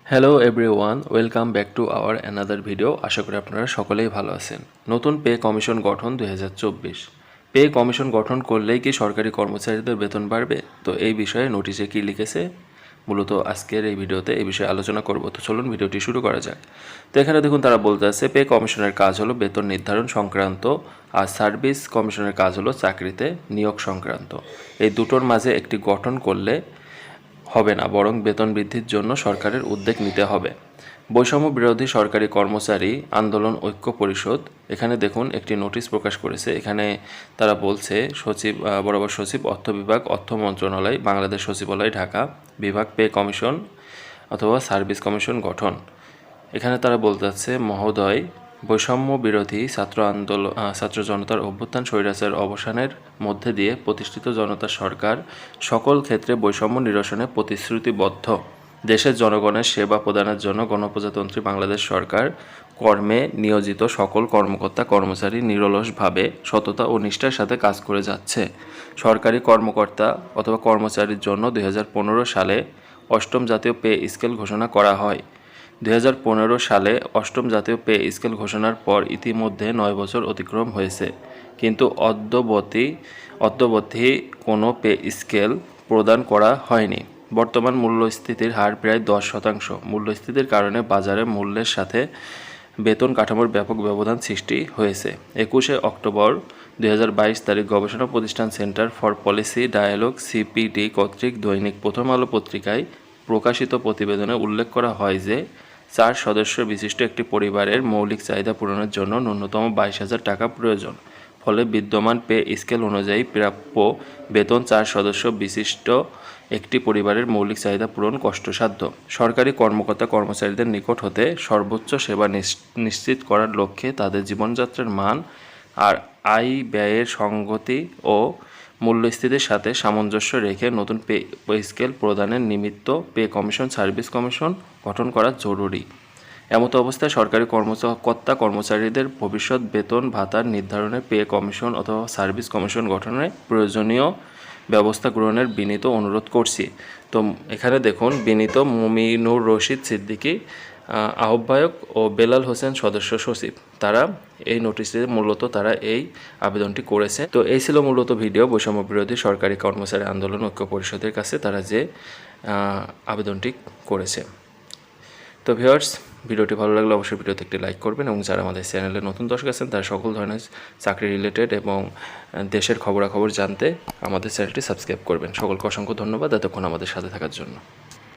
Hello everyone, welcome back to our another video. আশা করি আপনারা সকলেই ভালো আছেন। নতুন পে কমিশন গঠন 2024। পে কমিশন গঠন করলেই কি সরকারি কর্মচারীদের বেতন বাড়বে? তো এই বিষয়ে নোটিশে কি লিখেছে মূলত আজকের এই ভিডিওতে এই বিষয়ে আলোচনা করব। তো চলুন ভিডিওটি শুরু করা যাক। তো এখানে দেখুন তারা বলতে আছে পে কমিশনের কাজ হলো বেতন নির্ধারণ সংক্রান্ত, আর সার্ভিস কমিশনের কাজ হলো চাকরিতে নিয়োগ সংক্রান্ত। এই দুটোর মাঝে একটি গঠন করলে হবে না, বরং বেতন বৃদ্ধির জন্য সরকারের উদ্যোগ নিতে হবে। বৈষম্য বিরোধী সরকারি কর্মচারী আন্দোলন ঐক্য পরিষদ এখানে দেখুন একটি নোটিশ প্রকাশ করেছে। এখানে তারা বলছে বরাবর সচিব, অর্থ বিভাগ, অর্থ মন্ত্রণালয়, বাংলাদেশ সচিবালয়, ঢাকা বিভাগ পে কমিশন অথবা সার্ভিস কমিশন গঠন। এখানে তারা বলতে চাচ্ছে, মহোদয়, বৈষম্য বিরোধী ছাত্র জনতার অভ্যুত্থান স্বৈরাচার অবসানের মধ্যে দিয়ে প্রতিষ্ঠিত জনতা সরকার সকল ক্ষেত্রে বৈষম্য নিরসনে প্রতিশ্রুতিবদ্ধ। দেশের জনগণের সেবা প্রদানের জন্য গণপ্রজাতন্ত্রী বাংলাদেশ সরকার কর্মে নিয়োজিত সকল কর্মকর্তা কর্মচারী নিরলসভাবে সততা ও নিষ্ঠার সাথে কাজ করে যাচ্ছে। সরকারি কর্মকর্তা অথবা কর্মচারীর জন্য 2015 সালে অষ্টম জাতীয় পে স্কেল ঘোষণা করা হয়। 2015 সালে অষ্টম জাতীয় পে স্কেল ঘোষণার পর ইতিমধ্যে 9 বছর অতিক্রম হয়েছে, কিন্তু অদ্যাবধি কোনো পে স্কেল প্রদান করা হয়নি। বর্তমান মূল্যস্ফীতির হার প্রায় 10%। মূল্যস্ফীতির কারণে বাজারে মূল্যের সাথে বেতন কাঠামোর ব্যাপক ব্যবধান সৃষ্টি হয়েছে। 21 অক্টোবর 2022 তারিখ গবেষণা প্রতিষ্ঠান centre for policy dialogue CPD কর্তৃক দৈনিক প্রথম আলো পত্রিকায় প্রকাশিত প্রতিবেদনে উল্লেখ করা হয় যে 4 সদস্য বিশিষ্ট একটি পরিবারের মৌলিক চাহিদা পূরণের জন্য ন্যূনতম 22,000 টাকা প্রয়োজন। ফলে বিদ্যমান পে স্কেল অনুযায়ী প্রাপ্য বেতন 4 সদস্য বিশিষ্ট একটি পরিবারের মৌলিক চাহিদা পূরণ কষ্টসাধ্য। সরকারি কর্মকর্তা কর্মচারীদের নিকট হতে সর্বোচ্চ সেবা নিশ্চিত করার লক্ষ্যে তাদের জীবনযাত্রার মান আর আয় ব্যয়ের সংগতি ও মূল্যস্থিতির সাথে সামঞ্জস্য রেখে নতুন পে স্কেল প্রদানের নিমিত্ত পে কমিশন, সার্ভিস কমিশন গঠন করা জরুরি। এমতো অবস্থায় সরকারি কর্মচারীদের ভবিষ্যৎ বেতন ভাতার নির্ধারণে পে কমিশন অথবা সার্ভিস কমিশন গঠনে প্রয়োজনীয় ব্যবস্থা গ্রহণের বিনীত অনুরোধ করছি। তো এখানে দেখুন বিনীত মুমিনুর রশিদ সিদ্দিকী আহ্বায়ক ও বেলাল হোসেন সদস্য সচিব, তারা এই নোটিশে মূলত তারা এই আবেদনটি করেছে। তো এই ছিল মূলত ভিডিও বৈষম্য বিরোধী সরকারি কর্মচারী আন্দোলন ঐক্য পরিষদের কাছে তারা যে আবেদনটি করেছে। তো ভিউয়ার্স, ভিডিওটি ভালো লাগলে অবশ্যই ভিডিওতে একটি লাইক করবেন, এবং যারা আমাদের চ্যানেলে নতুন দর্শক আছেন তারা সকল ধরনের চাকরি রিলেটেড এবং দেশের খবরাখবর জানতে আমাদের চ্যানেলটি সাবস্ক্রাইব করবেন। সকলকে অসংখ্য ধন্যবাদ এতক্ষণ আমাদের সাথে থাকার জন্য।